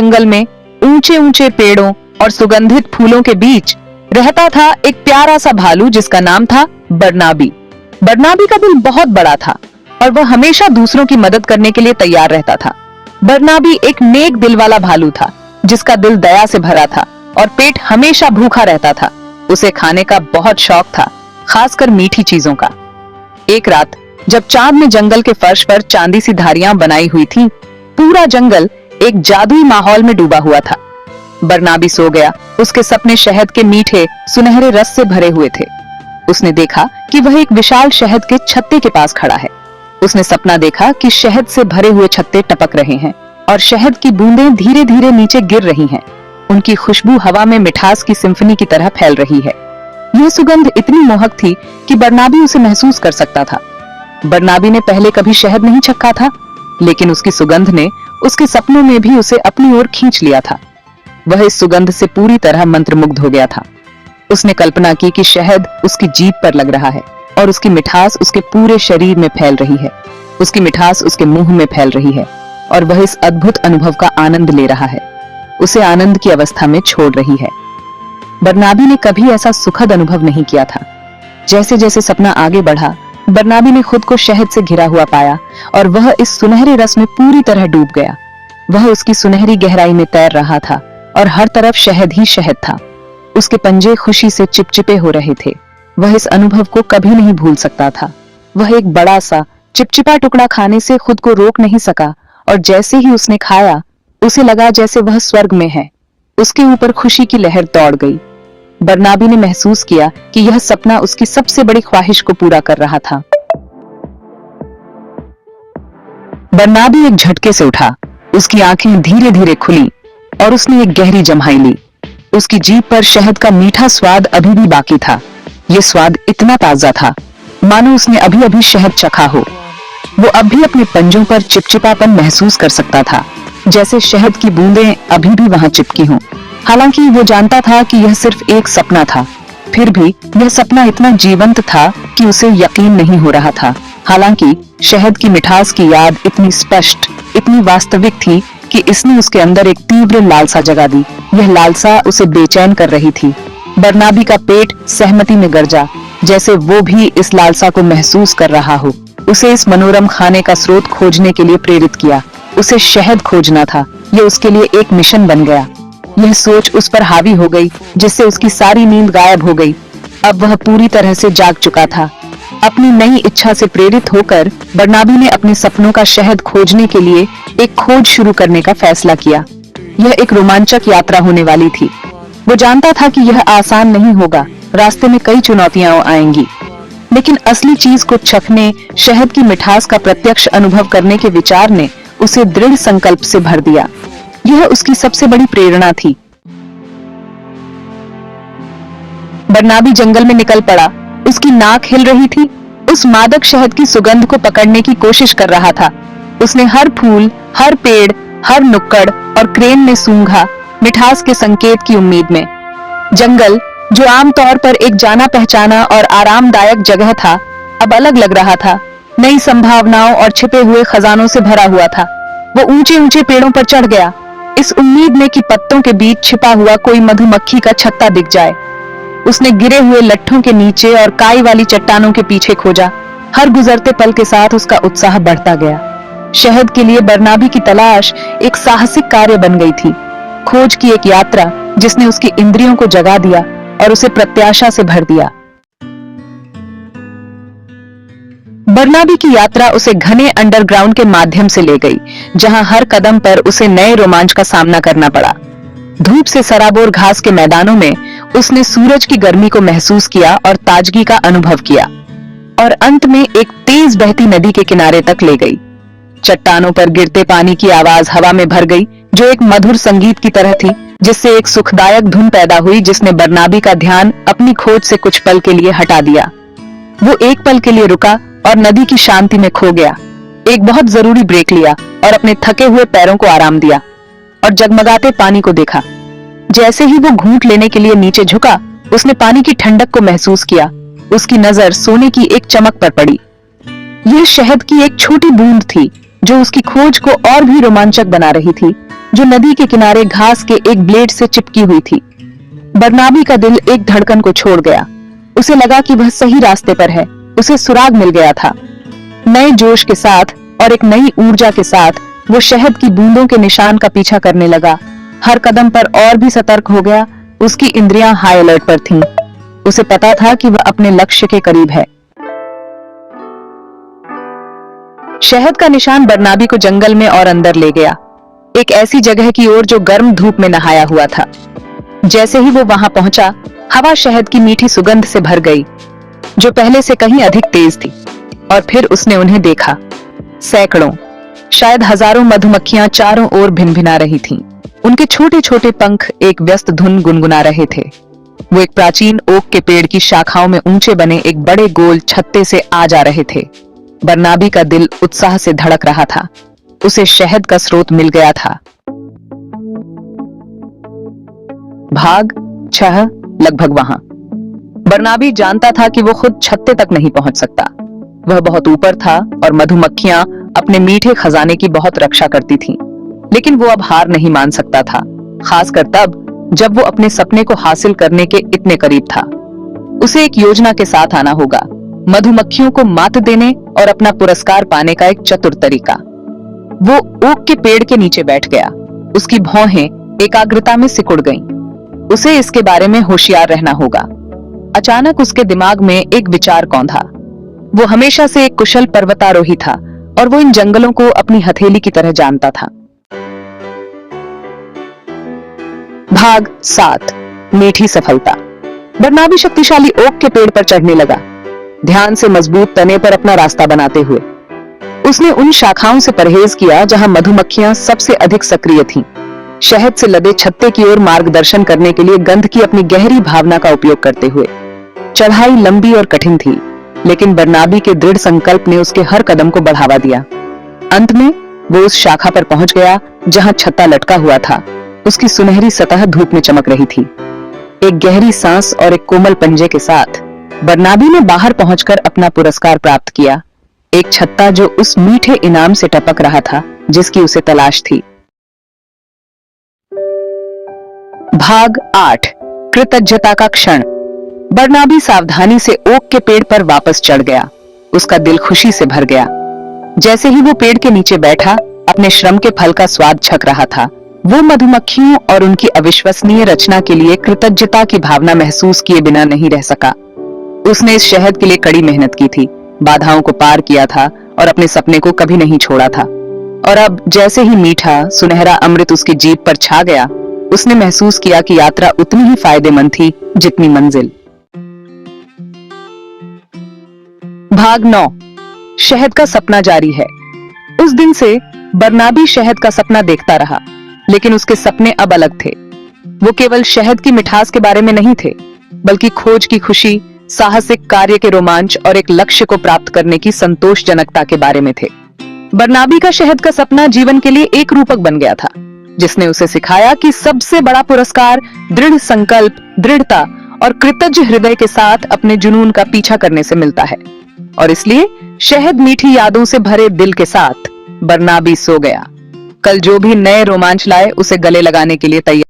जंगल में ऊंचे ऊंचे पेड़ों और सुगंधित फूलों के बीच रहता था एक प्यारा सा भालू जिसका नाम था बरनाबी। बरनाबी का दिल बहुत बड़ा था और वह हमेशा दूसरों की मदद करने के लिए तैयार रहता था। बरनाबी एक नेक दिल वाला भालू था जिसका दिल दया से भरा था और पेट हमेशा भूखा रहता था। उसे खाने का बहुत शौक था, खासकर मीठी चीजों का। एक रात जब चांद ने जंगल के फर्श पर चांदी सी धारियां बनाई हुई थी, पूरा जंगल एक जादुई माहौल में डूबा हुआ था। बरनाबी सो गया। उसके सपने शहद के मीठे सुनहरे रस से भरे हुए थे। उसने देखा कि वह एक विशाल शहद के छत्ते के पास खड़ा है। उसने सपना देखा कि शहद से भरे हुए छत्ते टपक रहे हैं और शहद की बूंदें धीरे धीरे नीचे गिर रही हैं। उनकी खुशबू हवा में मिठास की सिम्फनी की तरह फैल रही है। यह सुगंध इतनी मोहक थी कि बरनाबी उसे महसूस कर सकता था। बरनाबी ने पहले कभी शहद नहीं चखा था, लेकिन उसकी सुगंध ने उसके सपनों में भी उसे अपनी ओर खींच लिया था। वह इस सुगंध से पूरी तरह मंत्रमुग्ध हो गया था। उसने कल्पना की कि शहद उसकी जीभ पर लग रहा है और उसकी मिठास उसके पूरे शरीर में फैल रही है। उसकी मिठास उसके मुंह में फैल रही है और वह इस अद्भुत अनुभव का आनंद ले रहा है, उसे आनंद की अवस्था में छोड़ रही है। बरनाबी ने कभी ऐसा सुखद अनुभव नहीं किया था। जैसे जैसे सपना आगे बढ़ा, बरनाबी ने खुद को शहद से घिरा हुआ पाया और वह इस सुनहरे रस में पूरी तरह डूब गया। वह उसकी सुनहरी गहराई में तैर रहा था और हर तरफ शहद ही शहद था। उसके पंजे खुशी से चिपचिपे हो रहे थे। वह इस अनुभव को कभी नहीं भूल सकता था। वह एक बड़ा सा चिपचिपा टुकड़ा खाने से खुद को रोक नहीं सका और जैसे ही उसने खाया, उसे लगा जैसे वह स्वर्ग में है। उसके ऊपर खुशी की लहर दौड़ गई। बरनाबी ने महसूस किया कि यह सपना उसकी सबसे बड़ी ख्वाहिश को पूरा कर रहा था। बरनाबी एक झटके से उठा। उसकी आंखें धीरे धीरे खुली और उसने एक गहरी जम्हाई ली। उसकी जीभ पर शहद का मीठा स्वाद अभी भी बाकी था। यह स्वाद इतना ताजा था मानो उसने अभी अभी शहद चखा हो। वो अब भी अपने पंजों पर चिपचिपापन महसूस कर सकता था, जैसे शहद की बूंदें अभी भी वहां चिपकी हों। हालांकि वो जानता था कि यह सिर्फ एक सपना था, फिर भी यह सपना इतना जीवंत था कि उसे यकीन नहीं हो रहा था। हालांकि शहद की मिठास की याद इतनी स्पष्ट, इतनी वास्तविक थी कि इसने उसके अंदर एक तीव्र लालसा जगा दी। यह लालसा उसे बेचैन कर रही थी। बरनाबी का पेट सहमति में गरजा, जैसे वो भी इस लालसा को महसूस कर रहा हो। उसे इस मनोरम खाने का स्रोत खोजने के लिए प्रेरित किया। उसे शहद खोजना था। यह उसके लिए एक मिशन बन गया। यह सोच उस पर हावी हो गई, जिससे उसकी सारी नींद गायब हो गई। अब वह पूरी तरह से जाग चुका था। अपनी नई इच्छा से प्रेरित होकर बरनाबी ने अपने सपनों का शहद खोजने के लिए एक खोज शुरू करने का फैसला किया। यह एक रोमांचक यात्रा होने वाली थी। वो जानता था कि यह आसान नहीं होगा, रास्ते में कई चुनौतियां आएंगी, लेकिन असली चीज को चखने, शहद की मिठास का प्रत्यक्ष अनुभव करने के विचार ने उसे दृढ़ संकल्प से भर दिया। यह उसकी सबसे बड़ी प्रेरणा थी। बरनाबी जंगल में निकल पड़ा। उसकी नाक हिल रही थी। उस मादक शहद की सुगंध को पकड़ने की कोशिश कर रहा था। उसने हर फूल, हर पेड़, हर नुक्कड़ और क्रेन में सूंघा, मिठास के संकेत की उम्मीद में। जंगल, जो आमतौर पर एक जाना पहचाना और आरामदायक जगह था, अब अलग लग रहा था। नई संभावनाओं और छिपे हुए खजानों से भरा हुआ था। वो ऊंचे ऊंचे पेड़ों पर चढ़ गया, इस उम्मीद में कि पत्तों के बीच छिपा हुआ कोई मधुमक्खी का छत्ता दिख जाए। उसने गिरे हुए लट्ठों के नीचे और काई वाली चट्टानों के पीछे खोजा। हर गुजरते पल के साथ उसका उत्साह बढ़ता गया। शहद के लिए बरनाबी की तलाश एक साहसिक कार्य बन गई थी। खोज की एक यात्रा जिसने उसकी इंद्रियों को जगा दिया और उसे प्रत्याशा से भर दिया। बरनाबी की यात्रा उसे घने अंडरग्राउंड के माध्यम से ले गई, जहां हर कदम पर उसे नए रोमांच का सामना करना पड़ा। धूप से सराबोर घास के मैदानों में उसने सूरज की गर्मी को महसूस किया और ताजगी का अनुभव किया, और अंत में एक तेज बहती नदी के किनारे तक ले गई। चट्टानों पर गिरते पानी की आवाज हवा में भर गई, जो एक मधुर संगीत की तरह थी, जिससे एक सुखदायक धुन पैदा हुई जिसने बरनाबी का ध्यान अपनी खोज से कुछ पल के लिए हटा दिया। वो एक पल के लिए रुका और नदी की शांति में खो गया। एक बहुत जरूरी ब्रेक लिया और अपने थके हुए पैरों को आराम दिया और जगमगाते पानी को देखा। जैसे ही वो घूंट लेने के लिए नीचे झुका, उसने पानी की ठंडक को महसूस किया। उसकी नजर सोने की एक चमक पर पड़ी। यह शहद की एक छोटी बूंद थी जो उसकी खोज को और भी रोमांचक बना रही थी। जो नदी के किनारे घास के एक ब्लेड से चिपकी हुई थी। बरनाबी का दिल एक धड़कन को छोड़ गया। उसे लगा कि वह सही रास्ते पर है। उसे सुराग मिल गया था। नए जोश के साथ और एक नई ऊर्जा के साथ वो शहद की बूंदों के निशान का पीछा करने लगा। हर कदम पर और भी सतर्क हो गया। उसकी इंद्रियां हाई अलर्ट पर थीं। उसे पता था कि वह अपने लक्ष्य के करीब है। शहद का निशान बरनाबी को जंगल में और अंदर ले गया, एक ऐसी जगह की ओर जो गर्म धूप में नहाया हुआ था। जैसे ही वो वहां पहुंचा, हवा शहद की मीठी सुगंध से भर गई, जो पहले से कहीं अधिक तेज थी। और फिर उसने उन्हें देखा। सैकड़ों, शायद हजारों मधुमक्खियां चारों ओर भिनभिना रही थीं। उनके छोटे छोटे पंख एक व्यस्त धुन गुनगुना रहे थे। वो एक प्राचीन ओक के पेड़ की शाखाओं में ऊंचे बने एक बड़े गोल छत्ते से आ जा रहे थे। बरनाबी का दिल उत्साह से धड़क रहा था। उसे शहद का स्रोत मिल गया था। भाग 6 लगभग वहां। बरनाबी जानता था कि वो खुद छत्ते तक नहीं पहुंच सकता। वह बहुत ऊपर था और मधुमक्खियां अपने मीठे खजाने की बहुत रक्षा करती थीं। लेकिन वो अब हार नहीं मान सकता था, खासकर तब जब वो अपने सपने को हासिल करने के इतने करीब था। उसे एक योजना के साथ आना होगा, मधुमक्खियों को मात देने और अपना पुरस्कार पाने का एक चतुर तरीका। वो ओक के पेड़ के नीचे बैठ गया। उसकी भौहें एकाग्रता में सिकुड़ गईं। उसे इसके बारे में होशियार रहना होगा। अचानक उसके दिमाग में एक विचार कौंधा। वो हमेशा से एक कुशल पर्वतारोही था और वो इन जंगलों को अपनी हथेली की तरह जानता था। भाग 7 मीठी सफलता। बरनाबी शक्तिशाली ओक के पेड़ पर चढ़ने लगा, ध्यान से मजबूत तने पर अपना रास्ता बनाते हुए। उसने उन शाखाओं से परहेज किया जहां मधुमक्खियां सबसे अधिक सक्रिय थीं। शहद से लदे छत्ते की ओर मार्गदर्शन करने के लिए गंध की अपनी गहरी भावना का उपयोग करते हुए। चढ़ाई लंबी और कठिन थी, लेकिन बरनाबी के दृढ़ संकल्प ने उसके हर कदम को बढ़ावा दिया। अंत में वो उस शाखा पर पहुंच गया जहां छत्ता लटका हुआ था। उसकी सुनहरी सतह धूप में चमक रही थी। एक गहरी सांस और एक कोमल पंजे के साथ बरनाबी ने बाहर पहुंचकर अपना पुरस्कार प्राप्त किया, एक छत्ता जो उस मीठे इनाम से टपक रहा था जिसकी उसे तलाश थी। भाग 8 कृतज्ञता का क्षण। बरनाबी सावधानी से ओक के पेड़ पर वापस चढ़ गया। उसका दिल खुशी से भर गया। जैसे ही वो पेड़ के नीचे बैठा, अपने श्रम के फल का स्वाद छक रहा था, वो मधुमक्खियों और उनकी अविश्वसनीय रचना के लिए कृतज्ञता की भावना महसूस किए बिना नहीं रह सका। उसने इस शहद के लिए कड़ी मेहनत की थी, बाधाओं को पार किया था और अपने सपने को कभी नहीं छोड़ा था। और अब जैसे ही मीठा सुनहरा अमृत उसकी जीभ पर छा गया, उसने महसूस किया कि यात्रा उतनी ही फायदेमंद थी जितनी मंजिल। भाग 9 शहद का सपना जारी है। उस दिन से बरनाबी शहद का सपना देखता रहा, लेकिन उसके सपने अब अलग थे। वो केवल शहद की मिठास के बारे में नहीं थे, बल्कि खोज की खुशी, साहसिक कार्य के रोमांच और एक लक्ष्य को प्राप्त करने की संतोषजनकता के बारे में थे। बरनाबी का शहद का सपना जीवन के लिए एक रूपक बन गया था, जिसने उसे सिखाया कि सबसे बड़ा पुरस्कार दृढ़ संकल्प, दृढ़ता और कृतज्ञ हृदय के साथ अपने जुनून का पीछा करने से मिलता है। और इसलिए शहद मीठी यादों से भरे दिल के साथ बरनाबी सो गया। कल जो भी नए रोमांच लाए उसे गले लगाने के लिए तैयार।